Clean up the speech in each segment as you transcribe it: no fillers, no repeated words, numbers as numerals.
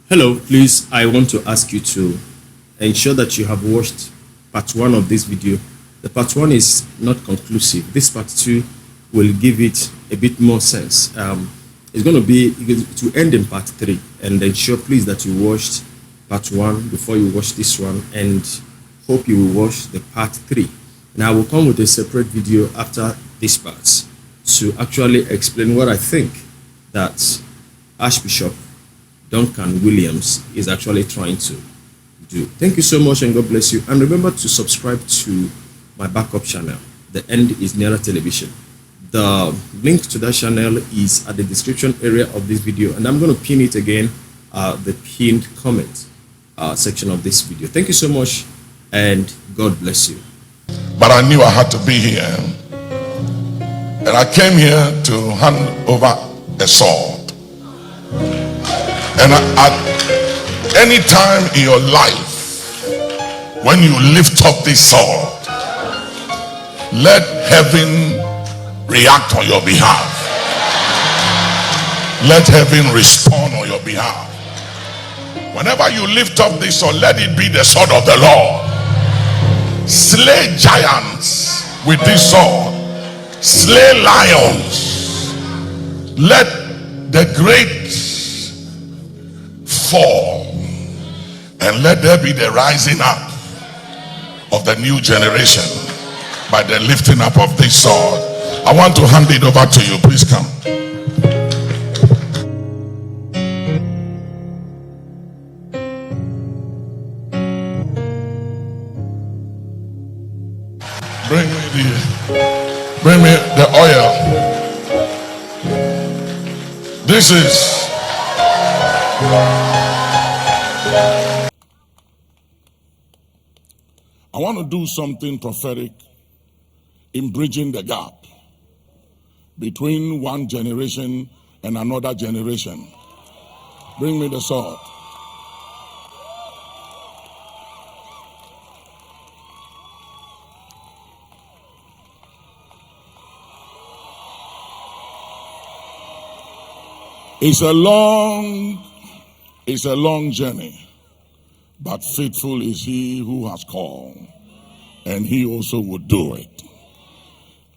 Hello, please, I want to ask you to ensure that you have watched part 1 of this video. The part 1 is not conclusive. This part 2 will give it a bit more sense. It's going to be to end in part 3, and ensure please that you watched part 1 before you watch this one, and hope you will watch the part 3. Now I will come with a separate video after this part to actually explain what I think that Archbishop Duncan Williams is actually trying to do. Thank you so much, and God bless you. And remember to subscribe to my backup channel. The End is Nearer Television. The link to that channel is at the description area of this video, and I'm going to pin it again, the pinned comment section of this video. Thank you so much, and God bless you. But I knew I had to be here, and I came here to hand over a sword. And at any time in your life, when you lift up this sword, let heaven react on your behalf. Let heaven respond on your behalf. Whenever you lift up this sword, let it be the sword of the Lord. Slay giants with this sword. Slay lions. Let the great fall, and let there be the rising up of the new generation by the lifting up of this sword. I want to hand it over to you. Please come. Bring me the oil. This is I want to do something prophetic in bridging the gap between one generation and another generation. Bring me the sword. It's a long journey, but faithful is he who has called, and he also would do it.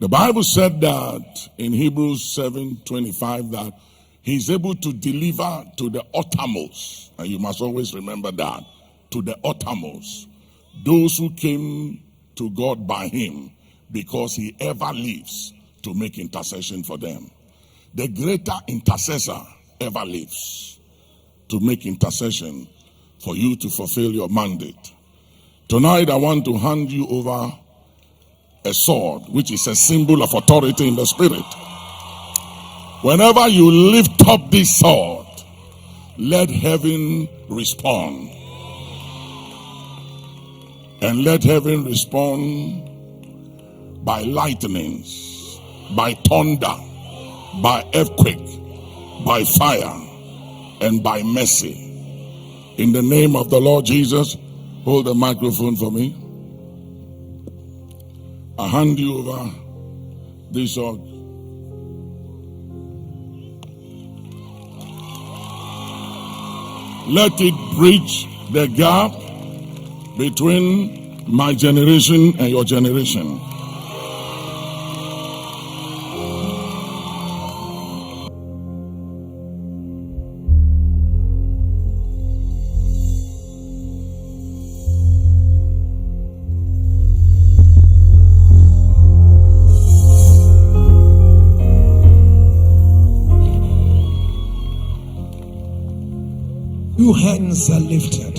The Bible said that in Hebrews 7:25 that he's able to deliver to the uttermost, and you must always remember that, to the uttermost, those who came to God by him, because he ever lives to make intercession for them. The greater intercessor ever lives to make intercession for you to fulfill your mandate. Tonight I want to hand you over a sword, which is a symbol of authority in the spirit. Whenever you lift up this sword, let heaven respond. And let heaven respond by lightnings, by thunder, by earthquake, by fire, and by mercy. In the name of the Lord Jesus, hold the microphone for me. I hand you over this sword. Let it bridge the gap between my generation and your generation. Your hands are lifted.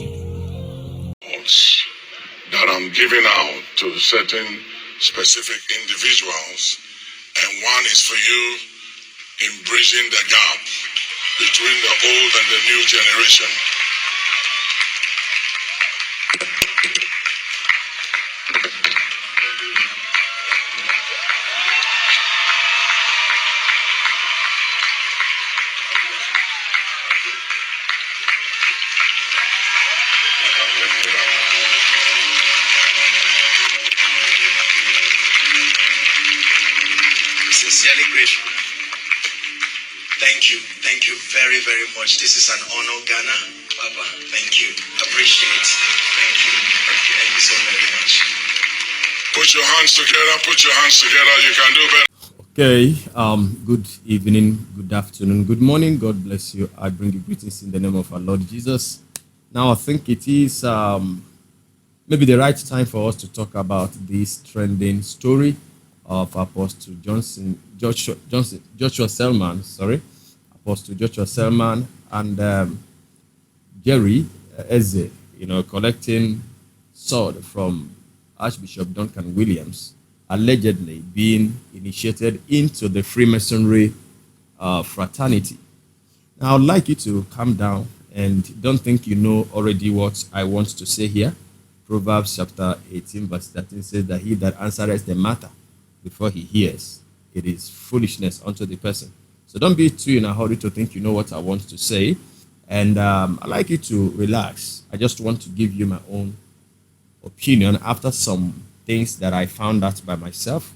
That I'm giving out to certain specific individuals, and one is for you in bridging the gap between the old and the new generation. Sincerely grateful. Thank you very, very much. This is an honor, Ghana. Papa, thank you. Appreciate it. Thank you. Thank you so very much. Put your hands together. Put your hands together. You can do better. Okay, good evening, good afternoon, good morning. God bless you. I bring you greetings in the name of our Lord Jesus. Now, I think it is maybe the right time for us to talk about this trending story of Apostle Joshua Selman, Apostle Joshua Selman and Jerry Eze, collecting sword from Archbishop Duncan Williams, allegedly being initiated into the Freemasonry fraternity. Now, I'd like you to calm down and don't think you know already what I want to say here. Proverbs chapter 18, verse 13 says that he that answereth the matter before he hears, it is foolishness unto the person. So don't be too in a hurry to think you know what I want to say. And I'd like you to relax. I just want to give you my own opinion after some things that I found out by myself.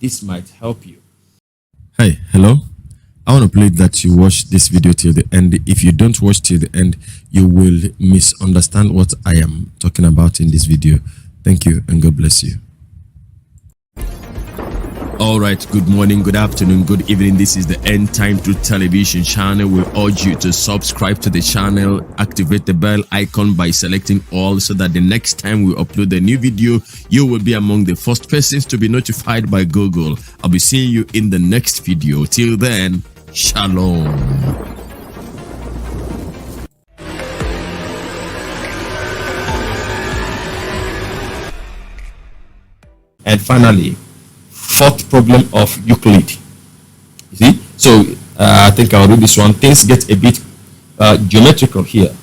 This might help you. Hi, hello. I want to plead that you watch this video till the end. If you don't watch till the end, you will misunderstand what I am talking about in this video. Thank you and God bless you. All right, good morning, good afternoon, good evening. This is the End Time Truth Television channel. We urge you to subscribe to the channel, activate the bell icon by selecting all so that the next time we upload a new video, you will be among the first persons to be notified by Google. I'll be seeing you in the next video. Till then, shalom. And finally, fourth problem of Euclid. You see, so I think I'll read this one. Things get a bit geometrical here,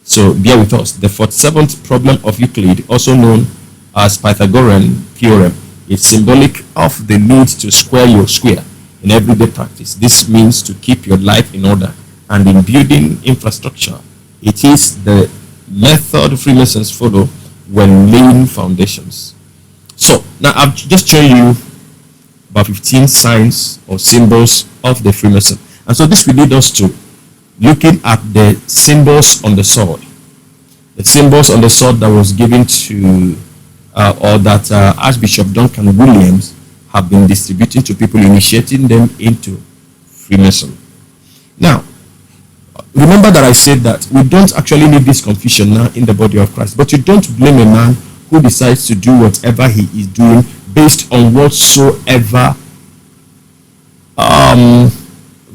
so bear with us. The 47th problem of Euclid, also known as Pythagorean theorem, is symbolic of the need to square your square in everyday practice. This means to keep your life in order, and in building infrastructure, it is the method Freemasons follow when laying foundations. So now I've just shown you about 15 signs or symbols of the Freemason. And so this will lead us to looking at the symbols on the sword. The symbols on the sword that was given to, or that Archbishop Duncan Williams have been distributing to people, initiating them into Freemason. Now, remember that I said that we don't actually need this confusion now in the body of Christ. But you don't blame a man who decides to do whatever he is doing based on whatsoever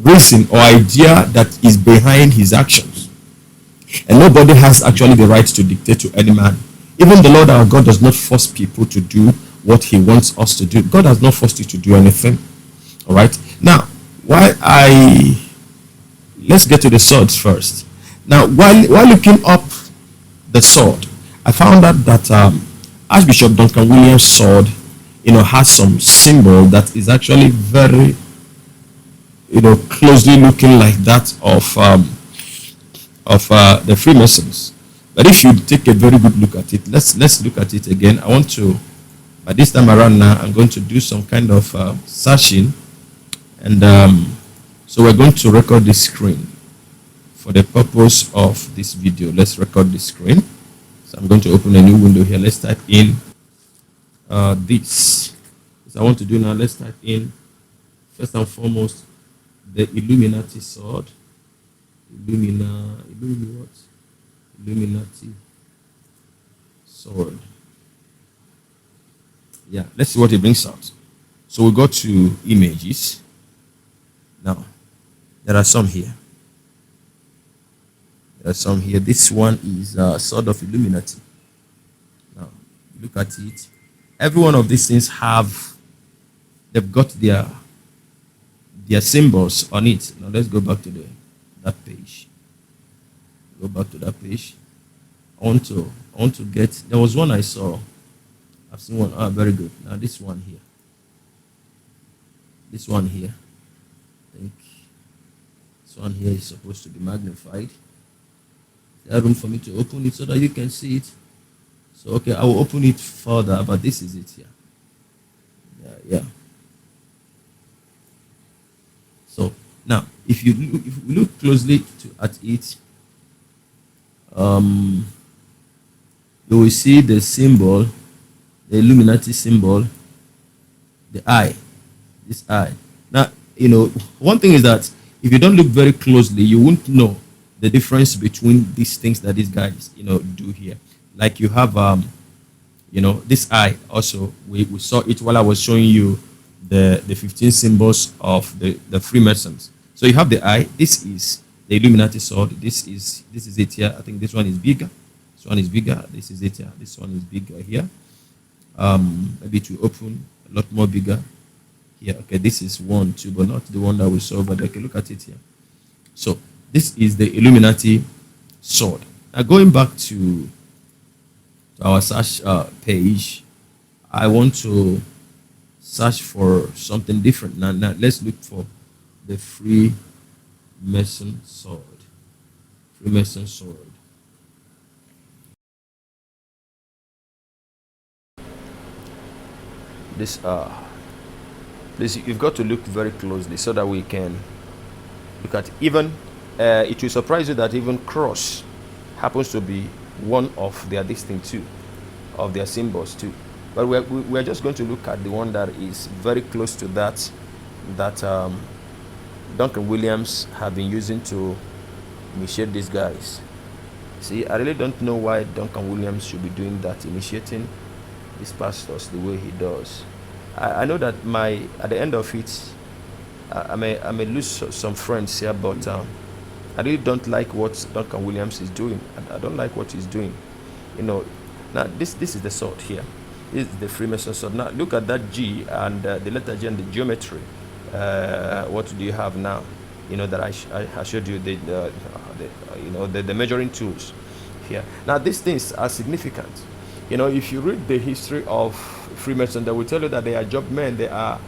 reason or idea that is behind his actions. And nobody has actually the right to dictate to any man. Even the Lord our God does not force people to do what he wants us to do. God has not forced you to do anything. All right. Now, let's get to the swords first. Now, while looking up the sword, I found out that Archbishop Duncan Williams' sword has some symbol that is actually very, closely looking like that of the Freemasons. But if you take a very good look at it, let's look at it again. I want to, by this time around now, I'm going to do some kind of searching, and so we're going to record the screen for the purpose of this video. Let's record the screen. So I'm going to open a new window here. Let's type in this. So I want to do now, let's type in first and foremost the Illuminati sword. Illuminati sword. Yeah, let's see what it brings out. So we go to images. Now, there are some here. This one is sword of Illuminati. Now, look at it. Every one of these things they've got their symbols on it. Now let's go back to that page. Go back to that page. I want to get, there was one I saw. I've seen one. Ah, very good. Now this one here. I think this one here is supposed to be magnified. There's room for me to open it so that you can see it. So okay, I will open it further, but this is it here. Yeah. So now, if you look closely at it, You will see the symbol, the Illuminati symbol, the eye, this eye. Now, one thing is that if you don't look very closely, you won't know the difference between these things that these guys, do here. Like you have, this eye also, we saw it while I was showing you the 15 symbols of the Freemasons. So you have the eye. This is the Illuminati sword. This is it here. I think this one is bigger. This one is bigger. This is it here. This one is bigger here. Maybe it will open a lot more bigger here. Okay, this is 1, 2, but not the one that we saw over there. Okay, look at it here. So this is the Illuminati sword. Now going back to our search page, I want to search for something different. Now let's look for the Freemason sword. Freemason sword. This you've got to look very closely so that we can look at even it will surprise you that even cross happens to be one of their distinct too, of their symbols too. But we're just going to look at the one that is very close to that Duncan Williams have been using to initiate these guys. See, I really don't know why Duncan Williams should be doing that, initiating these pastors the way he does. I know that at the end of it, I may lose some friends here, but I really don't like what Duncan Williams is doing. I don't like what he's doing. Now this is the sword here. This is the Freemason sword. Now look at that G and the letter G and the geometry. What do you have now? That I showed you the measuring tools here. Now these things are significant. If you read the history of Freemason, they will tell you that they are job men, they are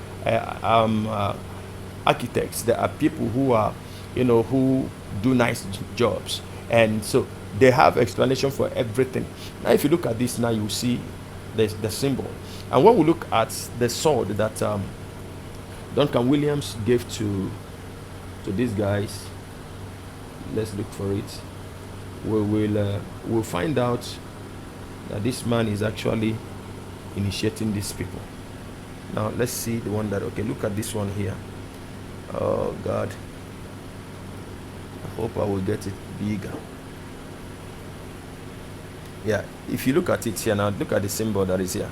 architects, they are people who are, who do nice jobs, and so they have explanation for everything. Now, if you look at this, now you see the symbol, and when we look at the sword that Duncan Williams gave to these guys, let's look for it. We'll find out that this man is actually initiating these people. Now let's see the one that, okay, look at this one here. Oh God, I hope I will get it bigger. Yeah, if you look at it here now, look at the symbol that is here.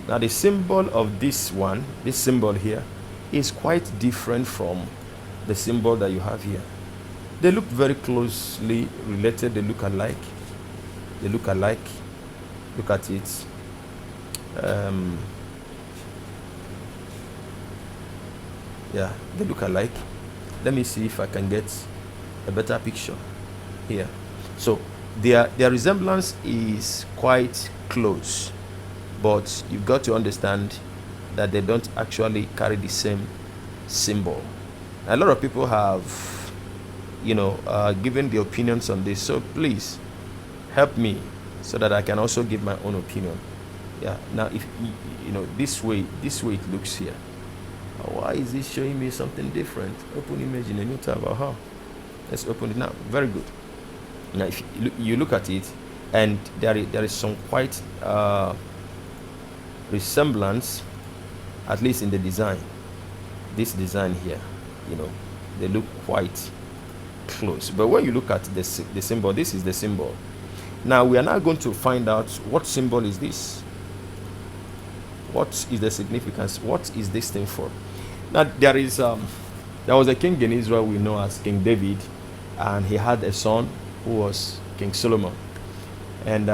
Now the symbol of this one, this symbol here, is quite different from the symbol that you have here. They look very closely related. They look alike. Look at it. Yeah, they look alike. Let me see if I can get a better picture here. So their resemblance is quite close, but you've got to understand that they don't actually carry the same symbol. A lot of people have given the opinions on this, so please help me so that I can also give my own opinion. Yeah, now if this way it looks here. Why is it showing me something different? Open image in a new tab. Let's open it now. Very good. Now if you look at it, and there is some quite resemblance, at least in the design. This design here, they look quite close. But when you look at the symbol, this is the symbol. Now we are now going to find out what symbol is this. What is the significance? What is this thing for? Now there was a king in Israel we know as King David, and he had a son who was King Solomon. And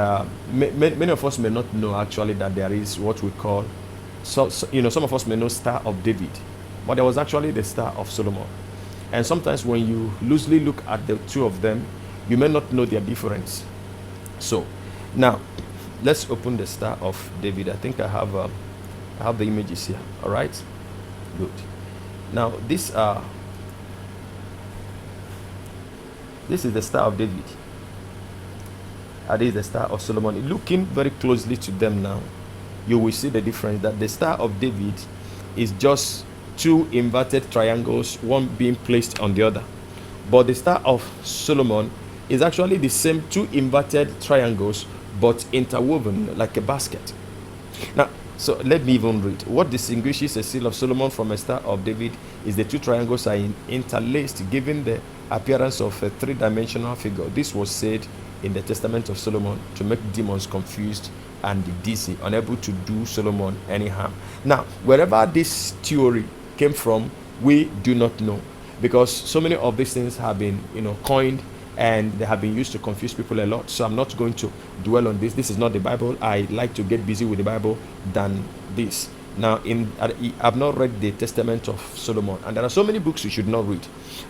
many of us may not know actually that there is what we call, some of us may know Star of David, but there was actually the Star of Solomon. And sometimes when you loosely look at the two of them, you may not know their difference. So now let's open the Star of David. I think I have the images here. All right, good. Now this is the Star of David. And this is the Star of Solomon. Looking very closely to them now, you will see the difference, that the Star of David is just two inverted triangles, one being placed on the other. But the Star of Solomon is actually the same two inverted triangles, but interwoven like a basket. Now, so let me even read. What distinguishes a seal of Solomon from a Star of David is the two triangles are interlaced, giving the appearance of a three-dimensional figure. This was said in the Testament of Solomon to make demons confused and dizzy, unable to do Solomon any harm. Now, wherever this theory came from, we do not know, because so many of these things have been, coined, and they have been used to confuse people a lot. So I'm not going to dwell on this. This is not the Bible. I like to get busy with the Bible than this. Now, I've not read the Testament of Solomon, and there are so many books you should not read.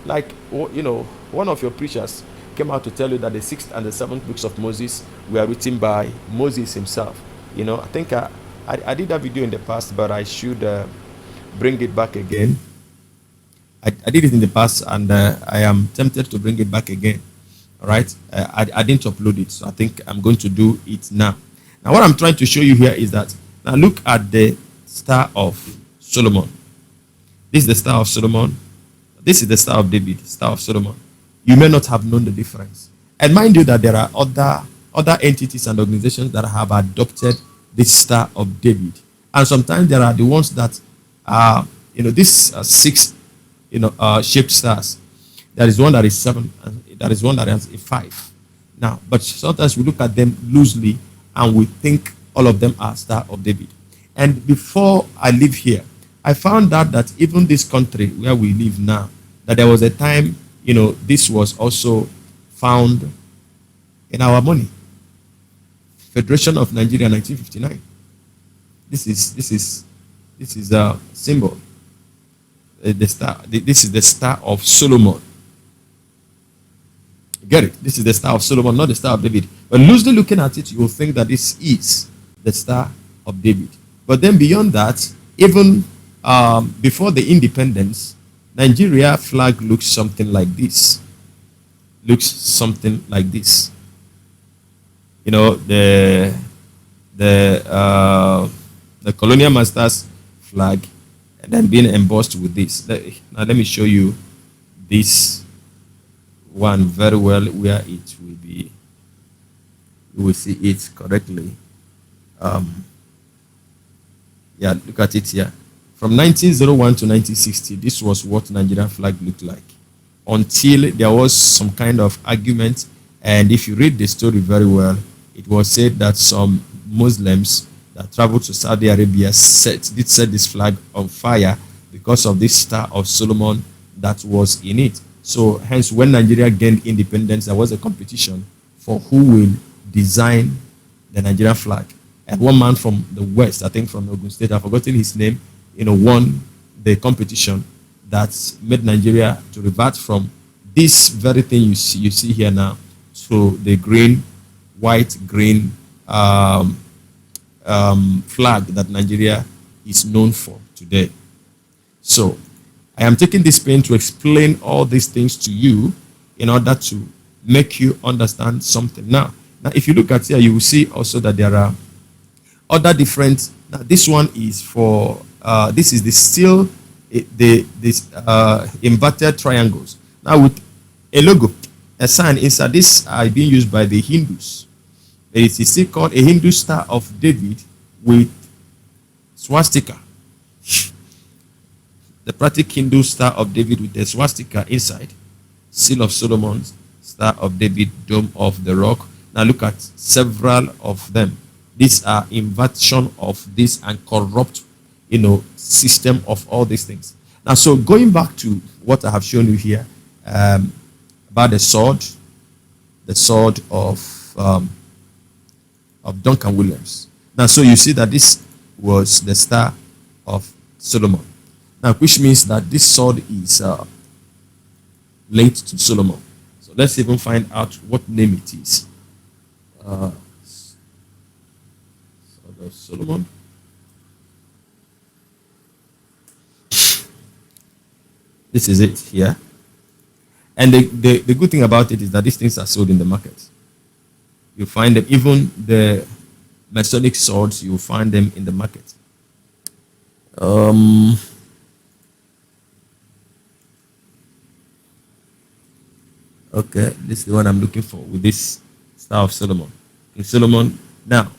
Like, one of your preachers came out to tell you that the sixth and the seventh books of Moses were written by Moses himself. I think I did that video in the past, but I should bring it back again. I did it in the past, and I am tempted to bring it back again. All right, I didn't upload it, so I think I'm going to do it now. Now, what I'm trying to show you here is that, now look at the Star of Solomon. This is the Star of Solomon. This is the Star of David, Star of Solomon. You may not have known the difference. And mind you that there are other entities and organizations that have adopted this Star of David. And sometimes there are the ones that are, these six, shaped stars. There is one that is 7, and there is one that has a 5. Now, but sometimes we look at them loosely and we think all of them are Star of David. And before I live here, I found out that even this country where we live now, that there was a time, this was also found in our money. Federation of Nigeria, 1959. This is a symbol. The star. This is the Star of Solomon. Get it? This is the Star of Solomon, not the Star of David. But loosely looking at it, you will think that this is the Star of David. But then beyond that, even before the independence, Nigeria flag looks something like this. Looks something like this. The colonial masters flag, and then being embossed with this. Now let me show you this one very well, where it will be, you will see it correctly. Yeah, look at it here. From 1901 to 1960, this was what Nigerian flag looked like, until there was some kind of argument. And if you read the story very well, it was said that some Muslims that traveled to Saudi Arabia set this flag on fire because of this Star of Solomon that was in it. So hence, when Nigeria gained independence, there was a competition for who will design the Nigerian flag. And one man from the West, I think from Ogun State, I've forgotten his name, won the competition that made Nigeria to revert from this very thing you see here now to the green, white, green flag that Nigeria is known for today. So I am taking this pain to explain all these things to you in order to make you understand something. Now if you look at here, you will see also that there are other different. Now this one is for this is this inverted triangles. Now with a logo, a sign inside. This are being used by the Hindus. It is still called a Hindu Star of David with swastika. The practical Hindu Star of David with the swastika inside. Seal of Solomon, Star of David, Dome of the Rock. Now look at several of them. These are inversion of this and corrupt, system of all these things. Now, so going back to what I have shown you here about the sword of Duncan Williams. Now, so you see that this was the Star of Solomon. Now, which means that this sword is linked to Solomon. So let's even find out what name it is. Sword of Solomon. This is it here. And the good thing about it is that these things are sold in the market. You find them, even the Masonic swords, you find them in the market. Okay, this is the one I'm looking for with this Star of Solomon. In Solomon, now,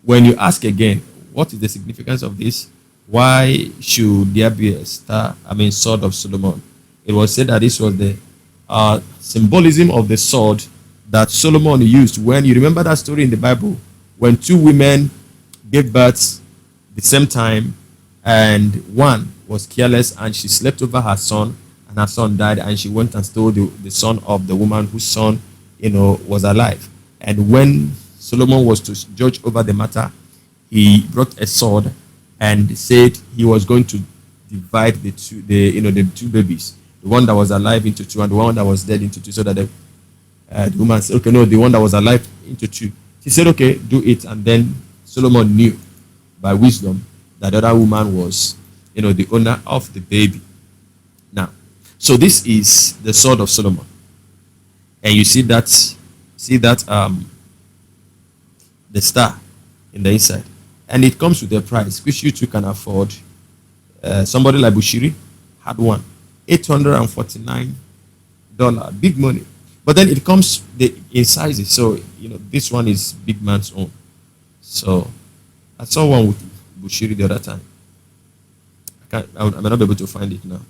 when you ask again, what is the significance of this? Why should there be a star? I mean, sword of Solomon. It was said that this was the symbolism of the sword that Solomon used. When you remember that story in the Bible, when two women gave birth the same time, and one was careless and she slept over her son, and her son died, and she went and stole the son of the woman whose son, was alive. And when Solomon was to judge over the matter, he brought a sword and said he was going to divide the two babies, the one that was alive into two and the one that was dead into two, so that the woman said, okay, no, the one that was alive into two. She said, okay, do it. And then Solomon knew by wisdom that the other woman was, the owner of the baby. Now, so this is the sword of Solomon, and you see that the star in the inside, and it comes with a price which you two can afford. Somebody like Bushiri had one, $849, big money. But then it comes in sizes, so this one is big man's own. So I saw one with Bushiri the other time. I may not be able to find it now.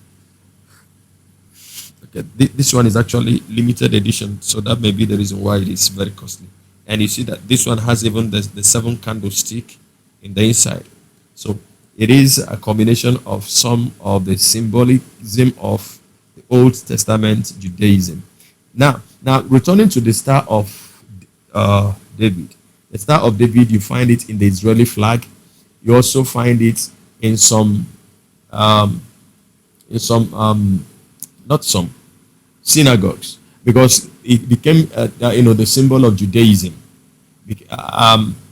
Okay, this one is actually limited edition, so that may be the reason why it is very costly. And you see that this one has even the 7 candlestick in the inside. So it is a combination of some of the symbolism of the Old Testament Judaism. Now returning to the Star of David. The Star of David, you find it in the Israeli flag. You also find it in some synagogues, because it became the symbol of Judaism.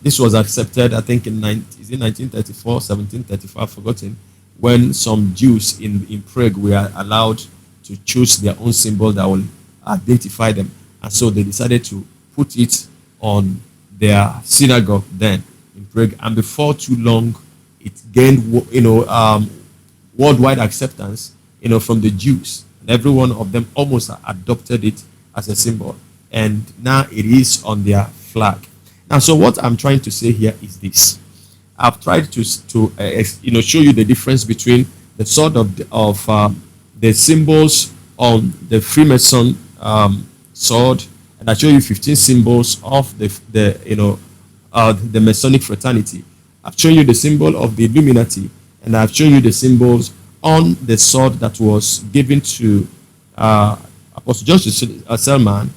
This was accepted, I think, in 1934, 1735, I've forgotten, when some Jews in Prague were allowed to choose their own symbol that will identify them, and so they decided to put it on their synagogue then in Prague, and before too long, it gained worldwide acceptance, from the Jews, and every one of them almost adopted it as a symbol, and now it is on their flag. Now, so what I'm trying to say here is this: I've tried to show you the difference between the sort of the symbols on the Freemason sword, and I show you 15 symbols of the Masonic fraternity. I've shown you the symbol of the Illuminati, and I've shown you the symbols on the sword that was given to Apostle Joshua Selman.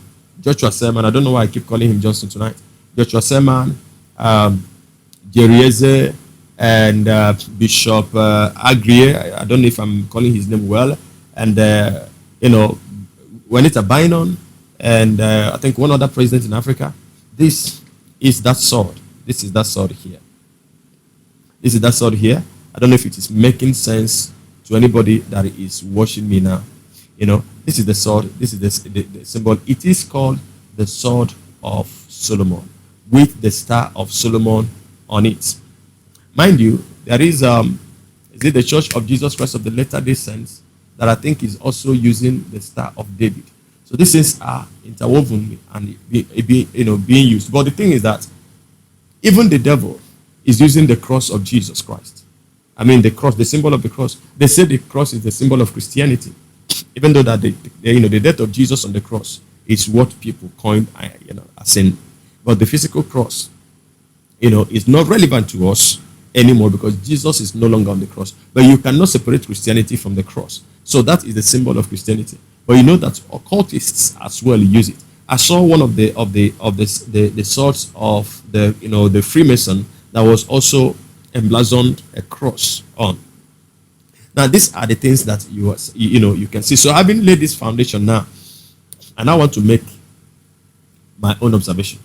I don't know why I keep calling him Johnson tonight. Joshua Selman, Jerieze, and Bishop Agrier. I don't know if I'm calling his name well. And Juanita Bynum, and I think one other president in Africa. This is that sword. This is that sword here. This is that sword here. I don't know if it is making sense to anybody that is watching me now. This is the sword. This is the symbol. It is called the sword of Solomon, with the Star of Solomon on it. Mind you, there is the Church of Jesus Christ of the Latter-day Saints that I think is also using the Star of David. So these things are interwoven and being used. But the thing is that even the devil is using the cross of Jesus Christ. I mean, the cross, the symbol of the cross. They say the cross is the symbol of Christianity, even though that the death of Jesus on the cross is what people coined as sin. But the physical cross, is not relevant to us anymore, because Jesus is no longer on the cross. But you cannot separate Christianity from the cross. So that is the symbol of Christianity. But you know that occultists as well use it. I saw one of the swords of the Freemason that was also emblazoned a cross on. Now these are the things that you can see. So having laid this foundation now, and I want to make my own observation.